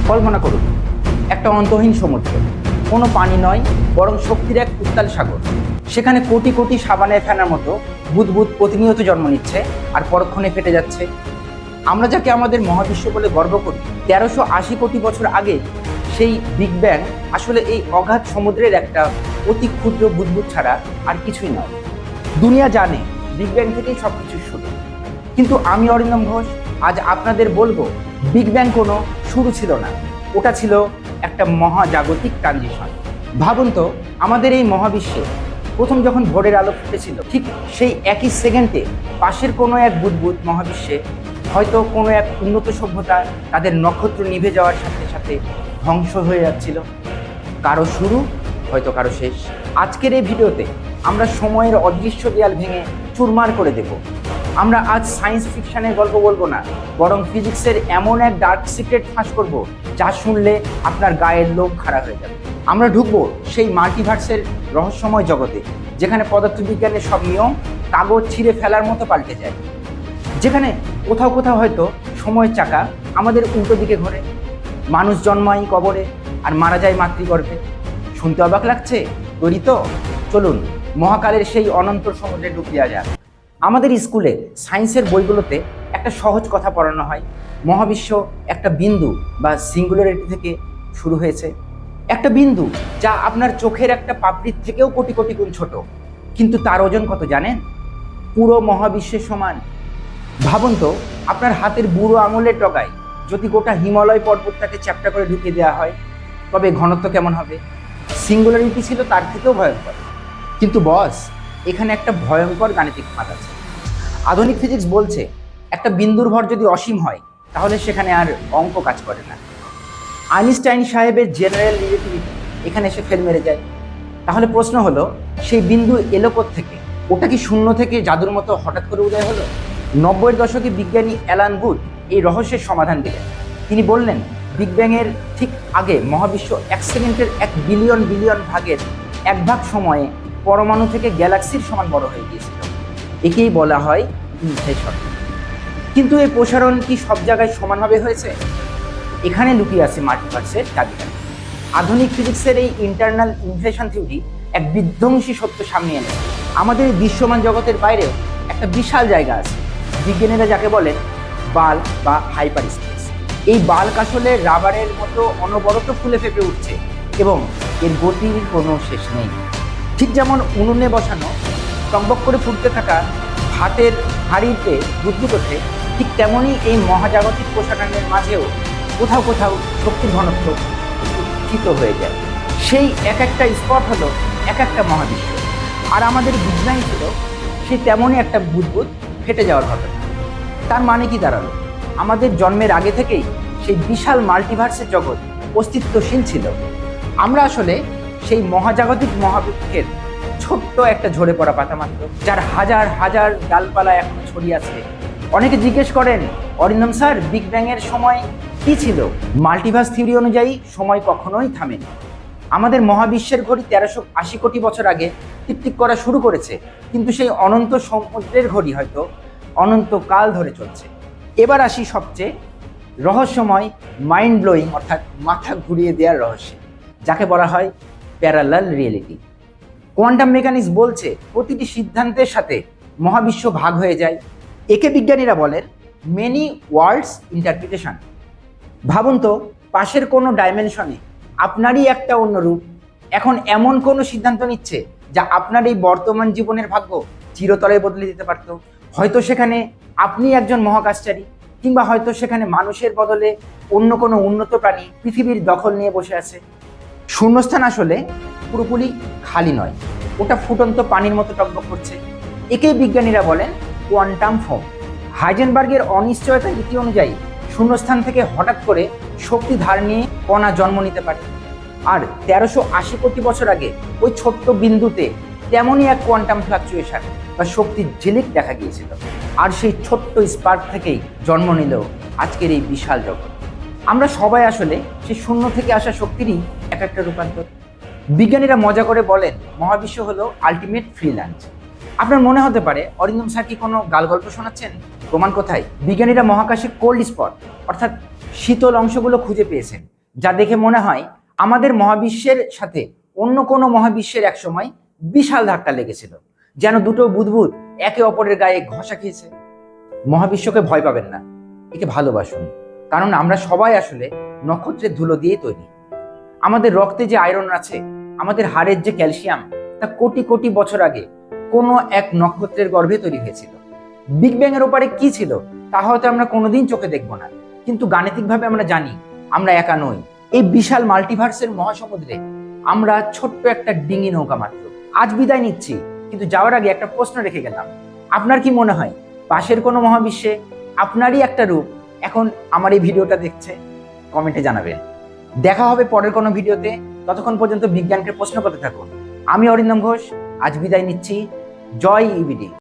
কল্পনা করুন একটা অন্তহীন সমুদ্র, কোনো পানি নয় বরং শক্তির এক উত্তাল সাগর। সেখানে কোটি কোটি সাবানের ফেনার মতো বুদবুদ প্রতিনিয়ত জন্ম নিচ্ছে আর পরক্ষণে ফেটে যাচ্ছে। আমরা যাকে আমাদের মহাবিশ্ব বলে গর্ব করি, 1380 কোটি বছর আগে সেই বিগ ব্যাং আসলে এই অগাধ সমুদ্রের একটা অতি ক্ষুদ্র বুদবুদ ছাড়া আর কিছুই নয়। দুনিয়া জানে বিগ ব্যাং থেকেই সবকিছু শুরু, কিন্তু আমি অরিন্দম ঘোষ আজ আপনাদের বলবো বিগ ব্যাং কোনো শুরু ছিল না, ওটা ছিল একটা মহাজাগতিক ট্রানজিশন। ভাবুন তো, আমাদের এই মহাবিশ্বে প্রথম যখন ভোরের আলো ফুটেছিল, ঠিক সেই একই সেকেন্ডে পাশের কোনো এক বুদবুদ মহাবিশ্বে হয়তো কোনো এক উন্নত সভ্যতা তাদের নক্ষত্র নিভে যাওয়ার সাথে সাথে ধ্বংস হয়ে যাচ্ছিল। কারো শুরু, হয়তো কারো শেষ। আজকের এই ভিডিওতে আমরা সময়ের অদৃশ্য দেয়াল ভেঙে চুরমার করে দেব। আমরা আজ সায়েন্স ফিকশনের গল্প বলবো না, বরং ফিজিক্সের এমন এক ডার্ক সিক্রেট ফাঁস করব যা শুনলে আপনার গায়ের লোম খাড়া হয়ে যাবে। আমরা ঢুকবো সেই মাল্টিভার্সের রহস্যময় জগতে, যেখানে পদার্থবিজ্ঞানের সব নিয়ম কাগজ ছিঁড়ে ফেলার মতো পাল্টে যায়, যেখানে কোথাও কোথাও হয়তো সময়ের চাকা আমাদের উল্টো দিকে ঘোরে, মানুষ জন্মায় কবরে আর মারা যায় মাতৃগর্ভে। শুনতে অবাক লাগছে? তৈরি তো? চলুন মহাকালের সেই অনন্ত সমুদ্রে ডুব দেওয়া যাক। আমাদের স্কুলে সায়েন্সের বইগুলোতে একটা সহজ কথা পড়ানো হয়, মহাবিশ্ব একটা বিন্দু বা সিঙ্গুলারিটি থেকে শুরু হয়েছে। একটা বিন্দু যা আপনার চোখের একটা পাপড়ির থেকেও কোটি কোটি গুণ ছোট, কিন্তু তার ওজন কত জানেন? পুরো মহাবিশ্বের সমান। ভাবুন তো, আপনার হাতের বুড়ো আঙুলের ডগায় যদি গোটা হিমালয় পর্বতটাকে চ্যাপ্টা করে ঢুকিয়ে দেওয়া হয়, তবে ঘনত্ব কেমন হবে? সিঙ্গুলারিটি ছিল তার থেকেও ভয়ঙ্কর। কিন্তু বস, এখানে একটা ভয়ঙ্কর গাণিতিক ফাঁদ আছে। আধুনিক ফিজিক্স বলছে একটা বিন্দুর ভর যদি অসীম হয়, তাহলে সেখানে আর অঙ্ক কাজ করে না। আইনস্টাইন সাহেবের জেনারেল রিলেটিভিটি এখানে এসে ফেল মেরে যায়। তাহলে প্রশ্ন হলো, সেই বিন্দু এলো থেকে? ওটা কি শূন্য থেকে জাদুর মতো হঠাৎ করে উদয় হলো? 90-এর দশকে বিজ্ঞানী অ্যালান গুড এই রহস্যের সমাধান দিলেন। তিনি বললেন, বিগ ব্যাংয়ের ঠিক আগে মহাবিশ্ব 1 সেকেন্ডের 1 বিলিয়ন বিলিয়ন ভাগের 1 ভাগ সময়ে পরমাণু থেকে গ্যালাক্সির সমান বড় হয়ে গিয়েছিল। একেই বলা হয় ইনফ্লেশন। কিন্তু এই প্রসারণ কি সব জায়গায় সমানভাবে হয়েছে? এখানে লুকিয়ে আছে মাল্টিভার্সের চাবিকাঠি। আধুনিক ফিজিক্সের এই ইন্টারনাল ইনফ্লেশন থিওরি এক বিধ্বংসী সত্য সামনে এনে আমাদের দৃশ্যমান জগতের বাইরেও একটা বিশাল জায়গা আছে, বিজ্ঞানীরা যাকে বলেন বাল্ক বা হাইপার স্পেস। এই বাল্ক আসলে রাবারের মতো অনবরত ফুলে ফেপে উঠছে এবং এর গতির কোনো শেষ নেই। ঠিক যেমন উনুনে বসানো টকবক করে ফুটতে থাকা ভাতের হাঁড়িতে বুদবুদ ওঠে, ঠিক তেমনই এই মহাজাগতিক প্রসারণের মাঝেও কোথাও কোথাও শক্তির ঘনত্ব উচ্চিত হয়ে যায়। সেই এক একটা স্পট হলো এক একটা মহাবিশ্ব। আর আমাদের বিজ্ঞান ছিল সেই তেমনই একটা বুদবুদ ফেটে যাওয়ার ঘটনা। তার মানে কি দাঁড়ালো? আমাদের জন্মের আগে থেকেই সেই বিশাল মাল্টিভার্সের জগৎ অস্তিত্বশীল ছিল। আমরা আসলে সেই মহাজাগতিক মহাবিশ্বের ছোট্ট একটা ঝরে পড়া পাতা মাত্র, যার হাজার হাজার ডালপালা এখনো ছড়িয়ে আছে। অনেকে জিজ্ঞেস করেন, অরিন্দম স্যার, বিগ ব্যাং এর সময় কি ছিল? মাল্টিভার্স থিওরি অনুযায়ী সময় কখনোই থামেনি। আমাদের মহাবিশ্বের ঘড়ি 1380 কোটি বছর আগে টিকটিক করা শুরু করেছে, কিন্তু সেই অনন্ত সমুদ্রের ঘড়ি হয়তো অনন্তকাল ধরে চলছে। এবার আসি সবচেয়ে রহস্যময়, মাইন্ড ব্লোয়িং অর্থাৎ মাথা ঘুরিয়ে দেওয়ার রহস্যে, যাকে বলা হয় প্যারালাল রিয়েলিটি। কোয়ান্টাম মেকানিক্স বলছে প্রতিটি সিদ্ধান্তের সাথে মহাবিশ্ব ভাগ হয়ে যায়। একে বিজ্ঞানীরা বলেন মেনি ওয়ার্ল্ডস ইন্টারপ্রিটেশন। ভাবুন তো, পাশের কোনো ডাইমেনশনে আপনারই একটা অন্য রূপ এখন এমন কোনো সিদ্ধান্ত নিচ্ছে যা আপনার এই বর্তমান জীবনের ভাগ্য চিরতরে বদলে দিতে পারত। হয়তো সেখানে আপনি একজন মহাকাশচারী, কিংবা হয়তো সেখানে মানুষের বদলে অন্য কোনো উন্নত প্রাণী পৃথিবীর দখল নিয়ে বসে আছে। শূন্যস্থান আসলে পুরোপুরি খালি নয়, ওটা ফুটন্ত পানির মতো টকবক করছে। একেই বিজ্ঞানীরা বলেন কোয়ান্টাম ফোম। হাইজেনবার্গের অনিশ্চয়তার রীতি অনুযায়ী শূন্যস্থান থেকে হঠাৎ করে শক্তি ধার নিয়ে কণা জন্ম নিতে পারে। আর 1380 কোটি বছর আগে ওই ছোট্ট বিন্দুতে তেমনই এক কোয়ান্টাম ফ্লাকচুয়েশন বা শক্তির ঝিলিক দেখা গিয়েছিল। আর সেই ছোট্ট স্পার্ক থেকেই জন্ম নিল আজকের এই বিশাল জগৎ। আমরা সবাই আসলে সেই শূন্য থেকে আসা শক্তিরই এক একটা রূপান্তর। বিজ্ঞানীরা মজা করে বলেন মহাবিশ্ব হলো আলটিমেট ফ্রি লাঞ্চ। আপনার মনে হতে পারে, অরিন্দম স্যার কি কোনো গাল গল্প শোনাচ্ছেন? প্রমাণ কোথায়? বিজ্ঞানীরা মহাকাশে কোল্ড স্পট অর্থাৎ শীতল অংশগুলো খুঁজে পেয়েছেন, যা দেখে মনে হয় আমাদের মহাবিশ্বের সাথে অন্য কোনো মহাবিশ্বের একসময় বিশাল ধাক্কা লেগেছিল, যেন দুটো বুদবুদ একে অপরের গায়ে ঘষা খেয়েছে। মহাবিশ্বকে ভয় পাবেন না, একে ভালোবাসুন, কারণ আমরা সবাই আসলে নক্ষত্রের ধুলো দিয়ে তৈরি। আমাদের রক্তে যে আয়রন আছে, আমাদের হাড়ের যে ক্যালসিয়াম, তা কোটি কোটি বছর আগে কোনো এক নক্ষত্রের গর্ভে তৈরি হয়েছিল। বিগ ব্যাং এর ওপারে কি ছিল তা হয়তো আমরা কোনোদিন চোখে দেখব না, কিন্তু গাণিতিকভাবে আমরা জানি আমরা একা নই। এই বিশাল মাল্টিভার্সের মহাসমুদ্রে আমরা ছোট্ট একটা ডিঙি নৌকা মাত্র। আজ বিদায় নিচ্ছি, কিন্তু যাওয়ার আগে একটা প্রশ্ন রেখে গেলাম। আপনার কি মনে হয় পাশের কোনো মহাবিশ্বে আপনারই একটা রূপ এখন আমার এই ভিডিওটা দেখছে? কমেন্টে জানাবেন। দেখা হবে পরের কোনো ভিডিওতে। ততক্ষণ পর্যন্ত বিজ্ঞানকে প্রশ্ন করতে থাকুন। আমি অরিন্দম ঘোষ আজ বিদায় নিচ্ছি। জয় ইবিডি।